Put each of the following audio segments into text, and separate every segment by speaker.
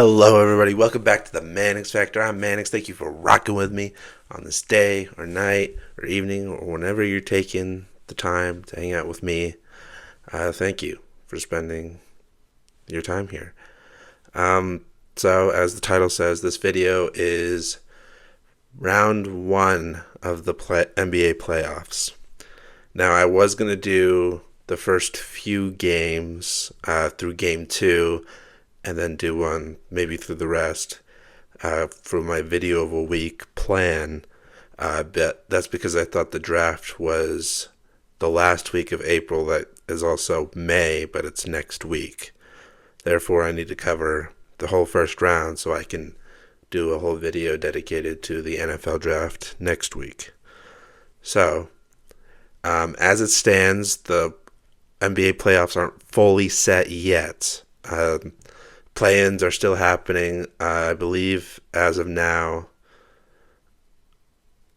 Speaker 1: Hello, everybody. Welcome back to the Mannix Factor. I'm Mannix. Thank you for rocking with me on this day or night or evening or whenever you're taking the time to hang out with me. Thank you for spending your time here. So, as the title says, this video is round one of the NBA playoffs. Now, I was going to do the first few games through game two and then do one maybe through the rest for my video of a week plan. But that's because I thought the draft was the last week of April. That is also May, but it's next week. Therefore, I need to cover the whole first round so I can do a whole video dedicated to the NFL draft next week. So, as it stands, the NBA playoffs aren't fully set yet. Play-ins are still happening. I believe as of now,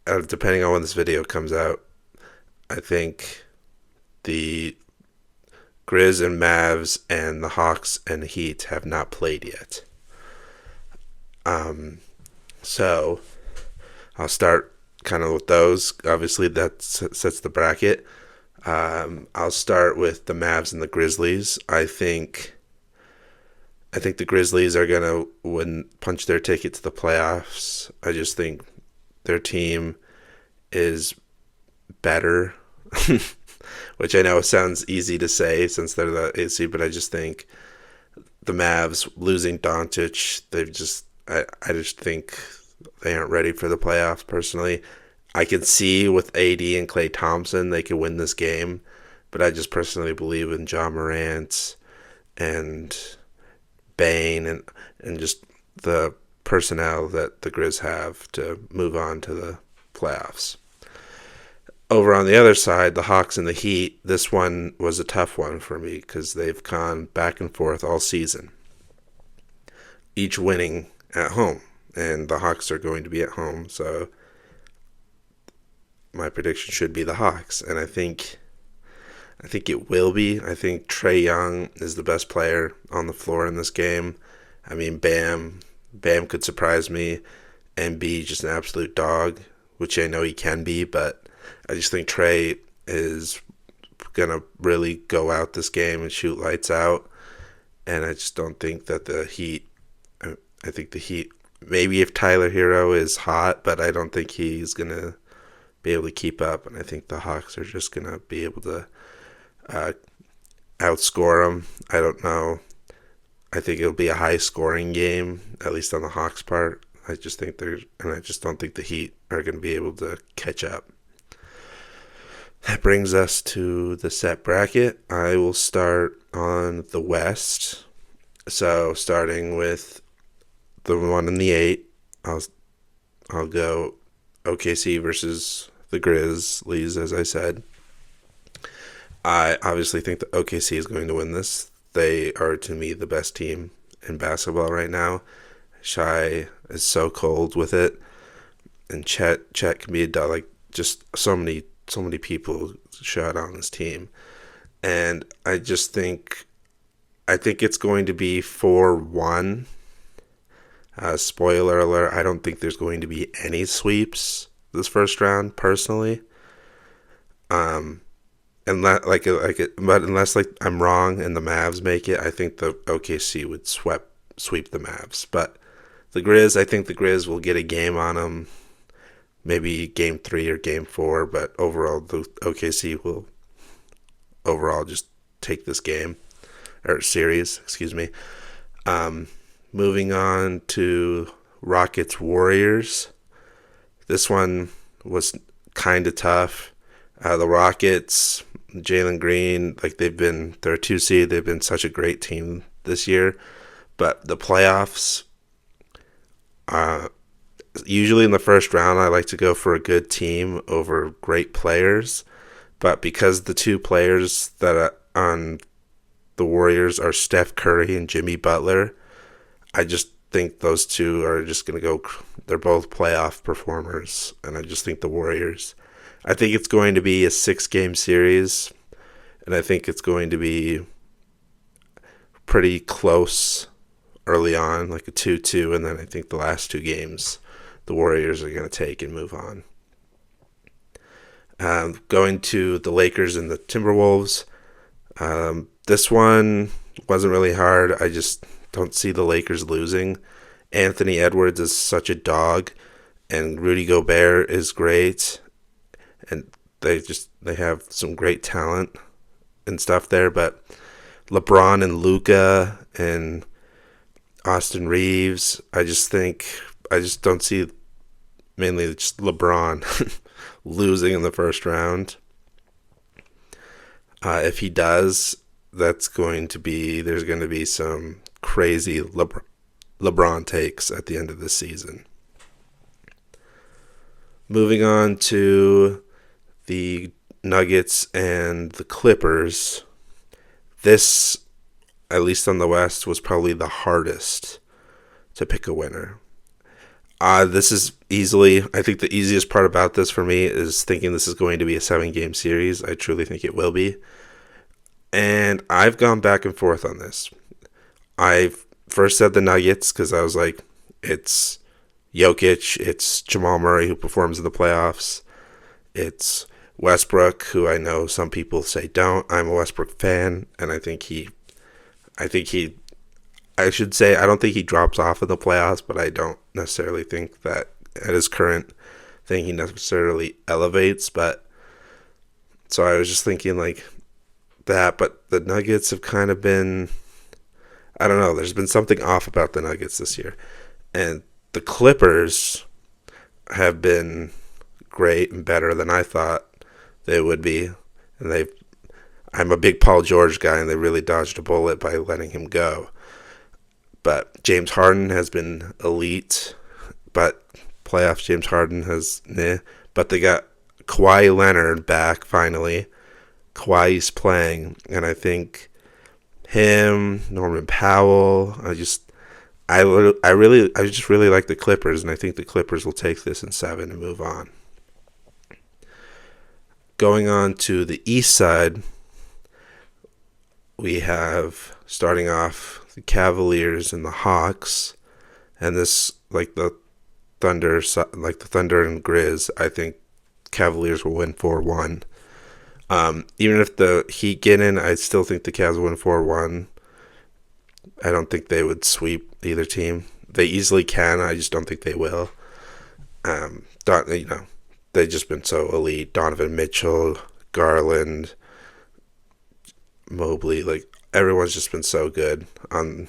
Speaker 1: depending on when this video comes out, I think the Grizz and Mavs and the Hawks and Heat have not played yet. So I'll start kind of with those. Obviously, that sets the bracket. I'll start with the Mavs and the Grizzlies. I think the Grizzlies are going to punch their ticket to the playoffs. I just think their team is better, which I know sounds easy to say since they're the AC, but I just think the Mavs losing Doncic, I just think they aren't ready for the playoffs personally. I can see with AD and Klay Thompson they could win this game, but I just personally believe in Ja Morant and Bane and just the personnel that the Grizz have to move on to the playoffs. Over on the other side, the Hawks and the Heat, this one was a tough one for me because they've gone back and forth all season, each winning at home, and the Hawks are going to be at home, so my prediction should be the Hawks, and I think it will be. I think Trae Young is the best player on the floor in this game. I mean, Bam could surprise me and be just an absolute dog, which I know he can be, but I just think Trae is going to really go out this game and shoot lights out, and I just don't think that the Heat, I think the Heat, maybe if Tyler Hero is hot, but I don't think he's going to be able to keep up, and I think the Hawks are just going to be able to outscore them. I don't know. I think it'll be a high-scoring game, at least on the Hawks' part. I just don't think the Heat are going to be able to catch up. That brings us to the set bracket. I will start on the West. So starting with the 1 and the 8, I'll go OKC versus the Grizzlies, as I said. I obviously think that OKC is going to win this. They are, to me, the best team in basketball right now. Shai is so cold with it, and Chet can be a dog. Like, just so many people shot on this team, and I think it's going to be 4-1. Spoiler alert: I don't think there's going to be any sweeps this first round, personally. Unless I'm wrong and the Mavs make it, I think the OKC would sweep the Mavs. But the Grizz, I think the Grizz will get a game on them, maybe game 3 or game 4. But overall, the OKC will overall just take this game or series. Excuse me. Moving on to Rockets Warriors. This one was kind of tough. The Rockets, Jalen Green, they're a 2 seed. They've been such a great team this year. But the playoffs, usually in the first round, I like to go for a good team over great players. But because the 2 players that are on the Warriors are Steph Curry and Jimmy Butler, I just think those 2 are just going to go. They're both playoff performers, and I just think the Warriors. I think it's going to be a 6-game series, and I think it's going to be pretty close early on, like a 2-2, and then I think the last 2 games the Warriors are going to take and move on. Going to the Lakers and the Timberwolves. This one wasn't really hard. I just don't see the Lakers losing. Anthony Edwards is such a dog, and Rudy Gobert is great, and they have some great talent and stuff there. But LeBron and Luka and Austin Reeves, I just don't see, mainly just LeBron losing in the first round. If he does, there's going to be some crazy LeBron takes at the end of the season. Moving on to the Nuggets and the Clippers. This, at least on the West, was probably the hardest to pick a winner. This is I think the easiest part about this for me is thinking this is going to be a 7-game series. I truly think it will be. And I've gone back and forth on this. I first said the Nuggets because I was like, it's Jokic, it's Jamal Murray who performs in the playoffs, it's Westbrook, who I know some people say don't. I'm a Westbrook fan, and I don't think he drops off in the playoffs, but I don't necessarily think that at his current thing he necessarily elevates. But so I was just thinking like that, but the Nuggets have kind of been, I don't know, there's been something off about the Nuggets this year. And the Clippers have been great and better than I thought they would be. And I'm a big Paul George guy, and they really dodged a bullet by letting him go. But James Harden has been elite, but playoffs James Harden has But they got Kawhi Leonard back finally. Kawhi's playing, and I think him, Norman Powell, I just really like the Clippers, and I think the Clippers will take this in 7 and move on. Going on to the East side, we have, starting off, the Cavaliers and the Hawks, and this, like the Thunder and Grizz, I think Cavaliers will win 4-1. Even if the Heat get in, I still think the Cavs will win 4-1. I don't think they would sweep either team. They easily can. I just don't think they will. They've just been so elite. Donovan Mitchell, Garland, Mobley, like everyone's just been so good on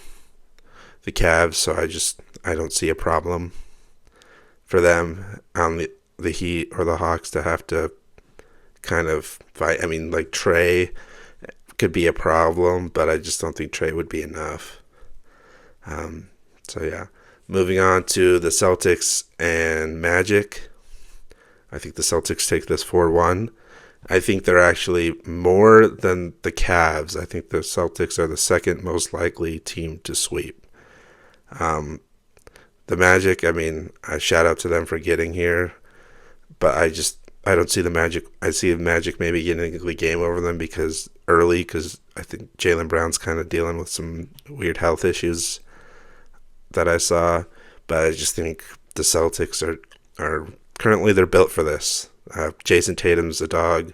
Speaker 1: the Cavs. So I don't see a problem for them on the Heat or the Hawks to have to kind of fight. I mean, like Trey could be a problem, but I just don't think Trey would be enough. Moving on to the Celtics and Magic. I think the Celtics take this 4-1. I think they're actually more than the Cavs. I think the Celtics are the second most likely team to sweep. The Magic, I mean, I shout out to them for getting here, but I don't see the Magic. I see the Magic maybe getting the game over them because I think Jaylen Brown's kind of dealing with some weird health issues that I saw. But I just think the Celtics are currently, they're built for this. Jason Tatum's a dog.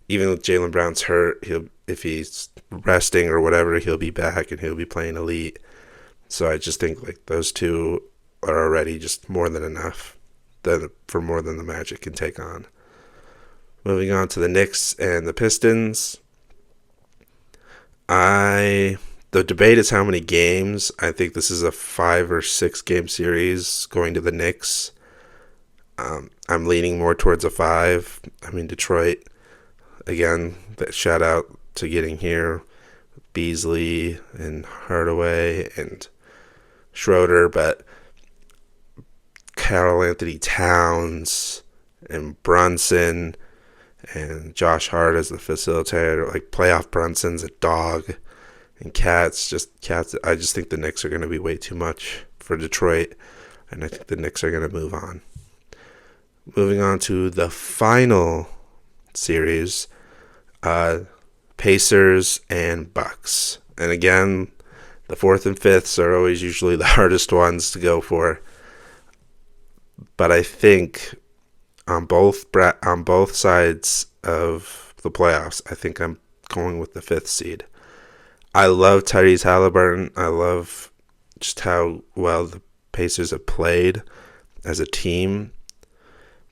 Speaker 1: Even if Jaylen Brown's hurt, if he's resting or whatever, he'll be back and he'll be playing elite. So I just think like those two are already just more than enough for more than the Magic can take on. Moving on to the Knicks and the Pistons. The debate is how many games. I think this is a 5 or 6 game series going to the Knicks. I'm leaning more towards a 5. I mean, Detroit, again, shout out to getting here. Beasley and Hardaway and Schroeder, but Karl Anthony Towns and Brunson and Josh Hart as the facilitator, like playoff Brunson's a dog, and Cats. I just think the Knicks are going to be way too much for Detroit, and I think the Knicks are going to move on. Moving on to the final series, Pacers and Bucks. And again, The fourth and fifths are always usually the hardest ones to go for. But I think on both sides of the playoffs, I think I'm going with the fifth seed. I love Tyrese Halliburton. I love just how well the Pacers have played as a team.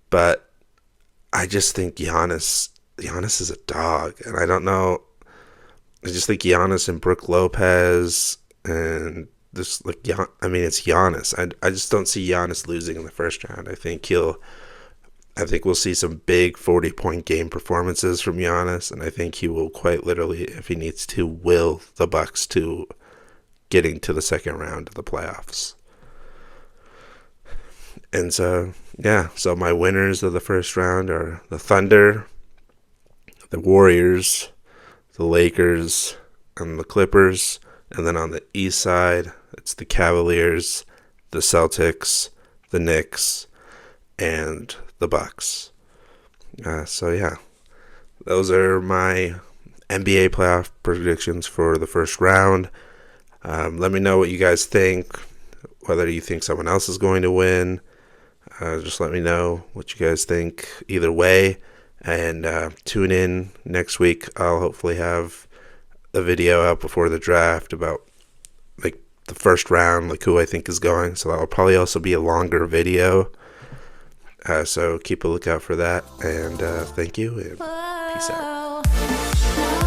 Speaker 1: But I just think Giannis is a dog. And I don't know. I just think Giannis and Brook Lopez and this, like, it's Giannis. I just don't see Giannis losing in the first round. I think we'll see some big 40-point game performances from Giannis, and I think he will quite literally, if he needs to, will the Bucks to getting to the second round of the playoffs. And so my winners of the first round are the Thunder, the Warriors, the Lakers, and the Clippers. And then on the east side, it's the Cavaliers, the Celtics, the Knicks, and the Bucks. Those are my NBA playoff predictions for the first round. Let me know what you guys think, whether you think someone else is going to win. Just let me know what you guys think either way. And tune in next week. I'll hopefully have a video out before the draft about like the first round, like who I think is going. So that'll probably also be a longer video. So keep a lookout for that. And thank you and peace out.